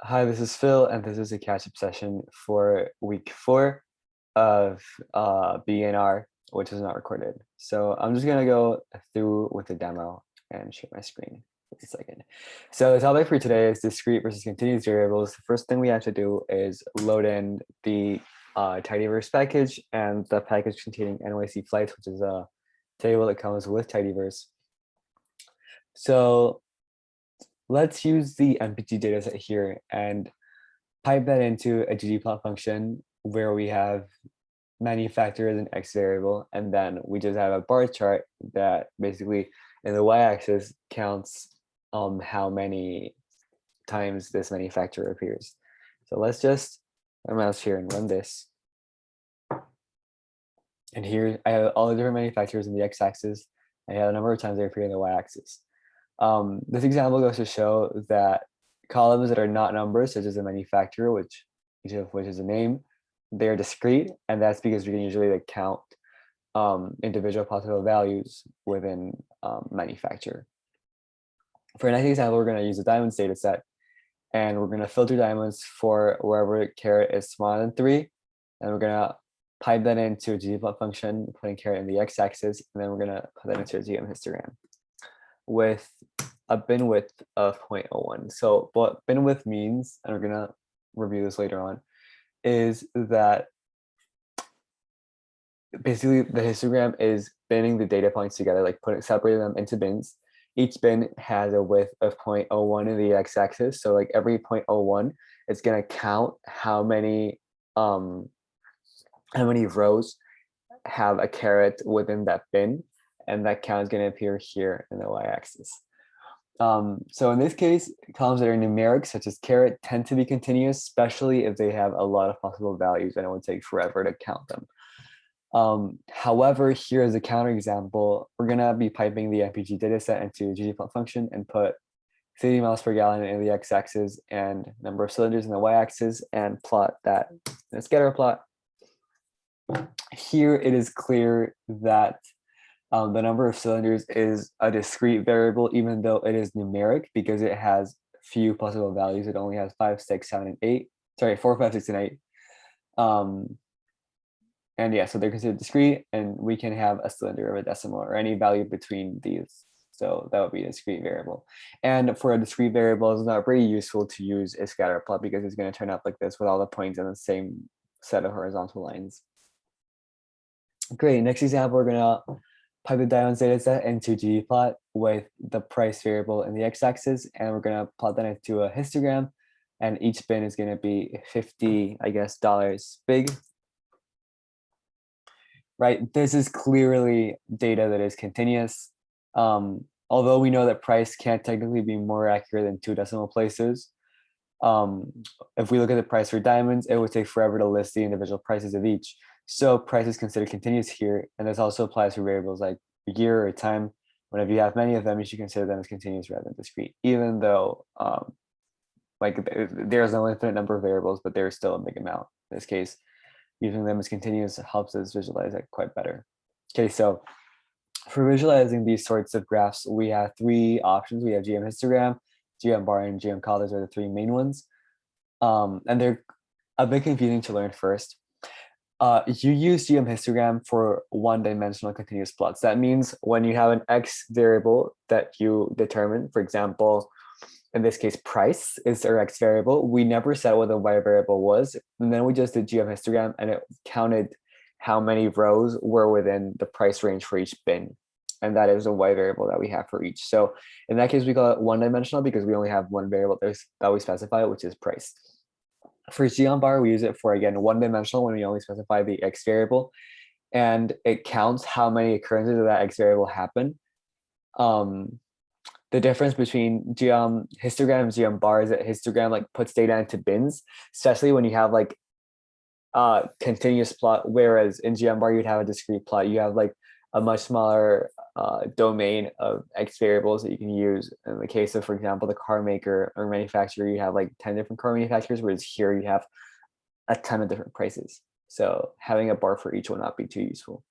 Hi, this is Phil, and this is a catch-up session for week 4 of BeginnR, which is not recorded. So I'm just gonna go through with the demo and share my screen for a second. So the topic for today is discrete versus continuous variables. The first thing we have to do is load in the Tidyverse package and the package containing NYC flights, which is a table that comes with Tidyverse. So let's use the MPG dataset here and pipe that into a ggplot function where we have manufacturer as an x variable, and then we just have a bar chart that basically in the y-axis counts how many times this manufacturer appears. So let's just our mouse here and run this. And here I have all the different manufacturers in the x-axis. I have a number of times they appear in the y-axis. This example goes to show that columns that are not numbers, such as a manufacturer, each of which is a name, they are discrete, and that's because we can usually count individual possible values within manufacturer. For our next example, we're going to use a diamonds data set, and we're going to filter diamonds for wherever caret is smaller than 3, and we're going to pipe that into a ggplot function, putting caret in the x-axis, and then we're going to put that into a GM histogram with a bin width of 0.01. So what bin width means, and we're going to review this later on, is that basically the histogram is binning the data points together, like separating them into bins. Each bin has a width of 0.01 in the x-axis. So like every 0.01, it's going to count how many rows have a caret within that bin, and that count is going to appear here in the y-axis. So in this case, columns that are numeric, such as caret, tend to be continuous, especially if they have a lot of possible values and it would take forever to count them. However, here is a counterexample. We're going to be piping the MPG dataset into a ggplot function and put 30 miles per gallon in the x-axis and number of cylinders in the y-axis and plot that in a scatter plot. Here it is clear that the number of cylinders is a discrete variable, even though it is numeric, because it has few possible values. It only has 5, 6, 7, and 8. Sorry, 4, 5, 6, and 8. And yeah, so they're considered discrete, and we can have a cylinder of a decimal or any value between these. So that would be a discrete variable. And for a discrete variable, it's not very useful to use a scatter plot because it's going to turn out like this with all the points in the same set of horizontal lines. Great. Next example, we're going to pipe the diamonds data set into ggplot with the price variable in the x-axis, and we're going to plot that into a histogram, and each bin is going to be 50, I guess, dollars big. Right, this is clearly data that is continuous. Although we know that price can't technically be more accurate than 2 decimal places. If we look at the price for diamonds, it would take forever to list the individual prices of each. So price is considered continuous here, and this also applies for variables like year or time. Whenever you have many of them, you should consider them as continuous rather than discrete, even though there's no infinite number of variables, but there's still a big amount. In this case, using them as continuous helps us visualize it quite better. Okay, so for visualizing these sorts of graphs, we have 3 options. We have GM histogram, GM bar, and GM col. Those are the 3 main ones. And they're a bit confusing to learn first. You use GM histogram for one-dimensional continuous plots. That means when you have an X variable that you determine, for example, in this case, price is our X variable, we never said what the Y variable was. And then we just did GM histogram and it counted how many rows were within the price range for each bin. And that is a Y variable that we have for each. So in that case, we call it one-dimensional because we only have one variable that we specify, which is price. For GM bar, we use it for, again, one-dimensional when we only specify the X variable. And it counts how many occurrences of that X variable happen. The difference between GM histogram and GM bar is that histogram puts data into bins, especially when you have a continuous plot, whereas in GM bar you'd have a discrete plot. You have a much smaller domain of X variables that you can use. In the case of, for example, the car maker or manufacturer, you have 10 different car manufacturers, whereas here you have a ton of different prices. So having a bar for each will not be too useful.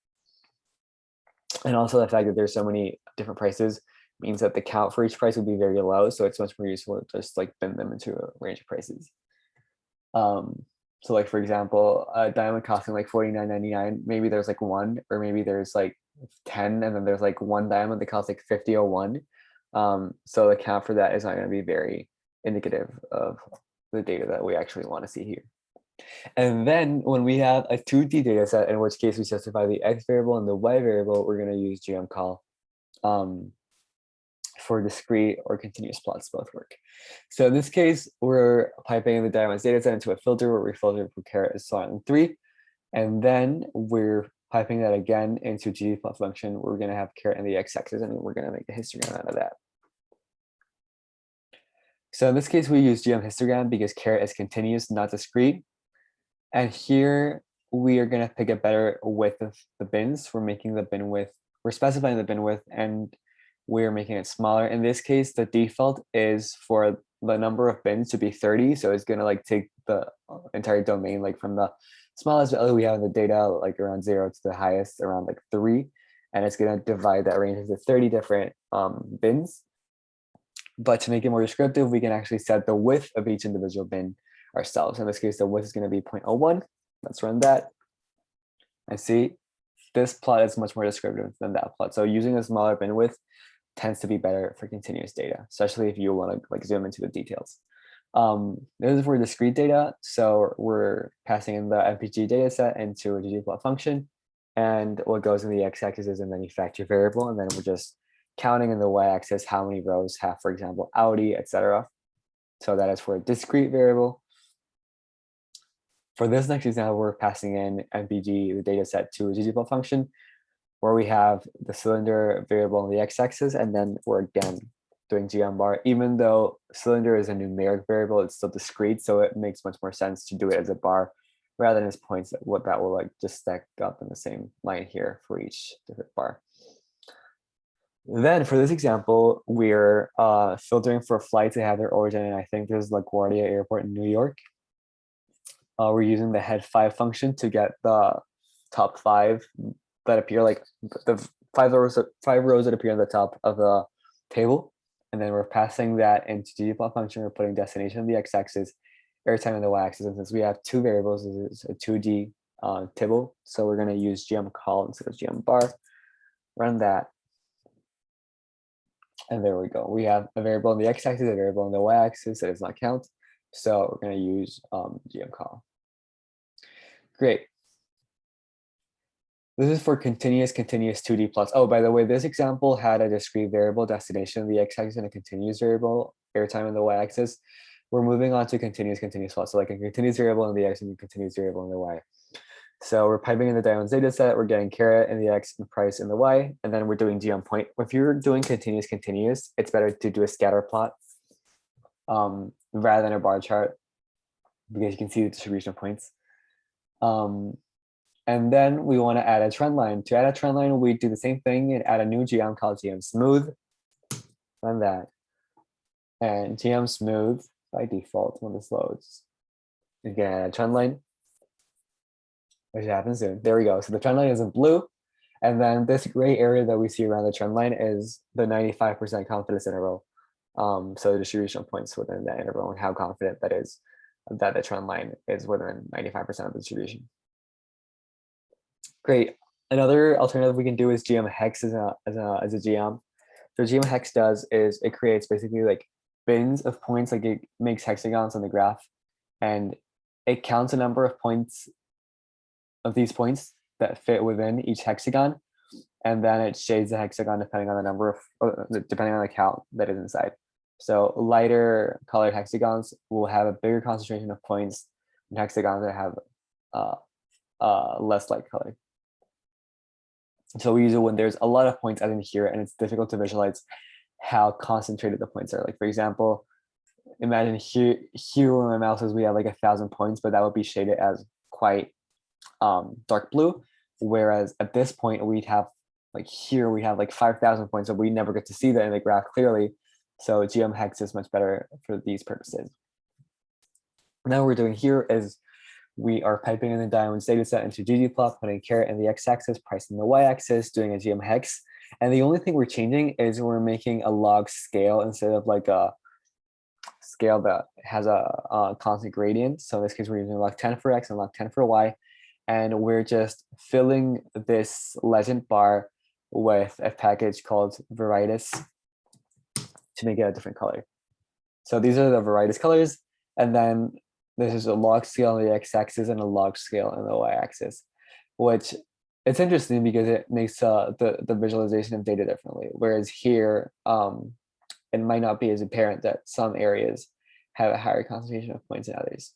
And also the fact that there's so many different prices means that the count for each price would be very low. So it's much more useful to just like bin them into a range of prices. So like, for example, a diamond costing like $49.99, maybe there's like one, or maybe there's like 10, and then there's like one diamond that costs like $50.01. So the count for that is not going to be very indicative of the data that we actually want to see here. And then when we have a 2D data set, in which case we specify the X variable and the Y variable, we're going to use gmcall. For discrete or continuous plots both work. So in this case, we're piping the diamonds data set into a filter where we filter for caret is and 3. And then we're piping that again into ggplot function. We're going to have caret in the x-axis, and we're going to make the histogram out of that. So in this case, we use gm histogram because caret is continuous, not discrete. And here we are going to pick a better width of the bins. We're making the bin width, we're specifying the bin width, and we're making it smaller. In this case, the default is for the number of bins to be 30. So it's going to like take the entire domain, like from the smallest value we have in the data, like around 0 to the highest around like 3. And it's going to divide that range into 30 different bins. But to make it more descriptive, we can actually set the width of each individual bin ourselves. In this case, the width is going to be 0.01. Let's run that. I see this plot is much more descriptive than that plot. So using a smaller bin width tends to be better for continuous data, especially if you want to like zoom into the details. This is for discrete data. So we're passing in the MPG data set into a ggplot function, and what goes in the x-axis is a manufacturer variable, and then we're just counting in the y-axis how many rows have, for example, Audi, etc. So that is for a discrete variable. For this next example, we're passing in MPG, the data set, to a ggplot function, where we have the cylinder variable on the x-axis, and then we're again doing gm bar. Even though cylinder is a numeric variable, it's still discrete, so it makes much more sense to do it as a bar rather than as points. What that will like just stack up in the same line here for each different bar. Then for this example, we're filtering for flights that have their origin, and I think there's LaGuardia Airport in New York. We're using the head 5 function to get the top 5 that appear, like the 5 rows that appear on the top of the table, and then we're passing that into ggplot function. We're putting destination on the x-axis, airtime on the y-axis, and since we have 2 variables, this is a 2D table, so we're going to use gmcall instead of gmbar. Run that, and there we go. We have a variable on the x-axis, a variable on the y-axis that does not count, so we're going to use gmcall. Great. This is for continuous 2D plots. Oh, by the way, this example had a discrete variable destination on the x-axis and a continuous variable airtime on the y-axis. We're moving on to continuous plots. So like a continuous variable on the x and a continuous variable on the y. So we're piping in the diamonds data set. We're getting caret in the x and price in the y, and then we're doing gm point. If you're doing continuous, it's better to do a scatter plot rather than a bar chart, because you can see the distribution of points. And then we want to add a trend line. To add a trend line, we do the same thing and add a new gm called gm smooth. Run that. And gm smooth by default when this loads, you can add a trend line, which happens soon. There we go. So the trend line is in blue. And then this gray area that we see around the trend line is the 95% confidence interval. So the distribution of points within that interval and how confident that is that the trend line is within 95% of the distribution. Great. Another alternative we can do is gm hex as a gm. So gm hex does is it creates basically like bins of points, like it makes hexagons on the graph, and it counts a number of points of these points that fit within each hexagon, and then it shades the hexagon depending on the number of, depending on the count that is inside. So lighter colored hexagons will have a bigger concentration of points than hexagons that have less light color. So we use it when there's a lot of points as in here, and it's difficult to visualize how concentrated the points are. Like for example, imagine here where my mouse is, we have like 1,000 points, but that would be shaded as quite dark blue. Whereas at this point we'd have like here we have like 5,000 points, so we never get to see that in the graph clearly. So gm hex is much better for these purposes. Now what we're doing here is we are piping in the diamonds data set into ggplot, putting caret in the x-axis, price in the y-axis, doing a gm hex. And the only thing we're changing is we're making a log scale instead of like a scale that has a constant gradient. So in this case, we're using log 10 for x and log 10 for y. And we're just filling this legend bar with a package called varialbes to make it a different color. So these are the varialbes colors. And then this is a log scale on the x-axis and a log scale on the y-axis, which it's interesting because it makes the visualization of data differently. Whereas here, it might not be as apparent that some areas have a higher concentration of points than others.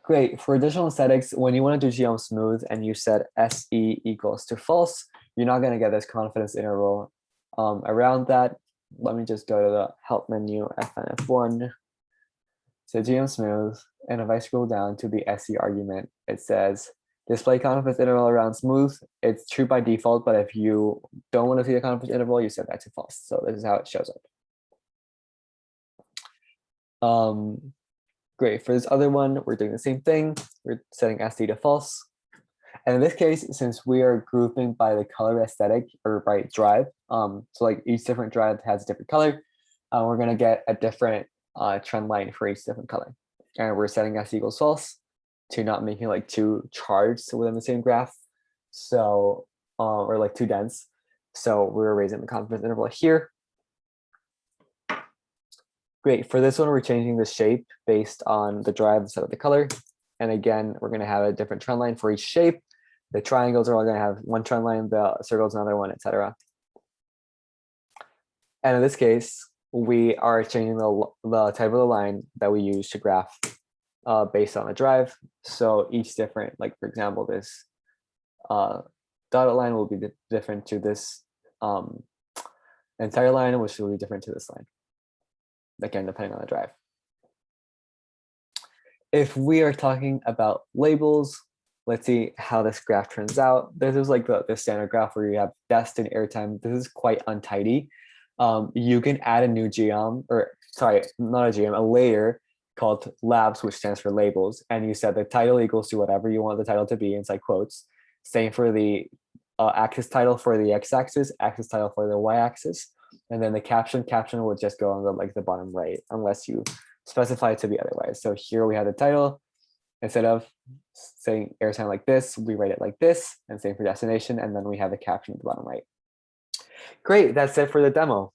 Great. For additional aesthetics, when you want to do geom smooth and you set SE equals to false, you're not going to get this confidence interval around that. Let me just go to the help menu, FNF1. So geom smooth, and if I scroll down to the SE argument, it says display confidence interval around smooth. It's true by default, but if you don't want to see the confidence interval, you set that to false. So this is how it shows up. Great. For this other one, we're doing the same thing. We're setting SD to false. And in this case, since we are grouping by the color aesthetic or by drive, so like each different drive has a different color, we're going to get a different trend line for each different color. And we're setting S equals false to not making like two charts within the same graph. So, or like too dense. So we're raising the confidence interval here. Great. For this one, we're changing the shape based on the drive instead of the color. And again, we're going to have a different trend line for each shape. The triangles are all going to have one trend line, the circles another one, etc. And in this case, we are changing the type of the line that we use to graph based on the drive. So each different, like for example, this dotted line will be different to this entire line, which will be different to this line. Again, depending on the drive. If we are talking about labels, let's see how this graph turns out. This is like the standard graph where you have dest and airtime. This is quite untidy. You can add a new geom, or sorry, not a geom, a layer called labs, which stands for labels. And you set the title equals to whatever you want the title to be inside quotes. Same for the axis title for the x-axis, axis title for the y-axis. And then the caption will just go on the bottom right, unless you specify it to be otherwise. So here we have the title. Instead of saying airtime like this, we write it like this, and same for destination. And then we have the caption at the bottom right. Great, that's it for the demo.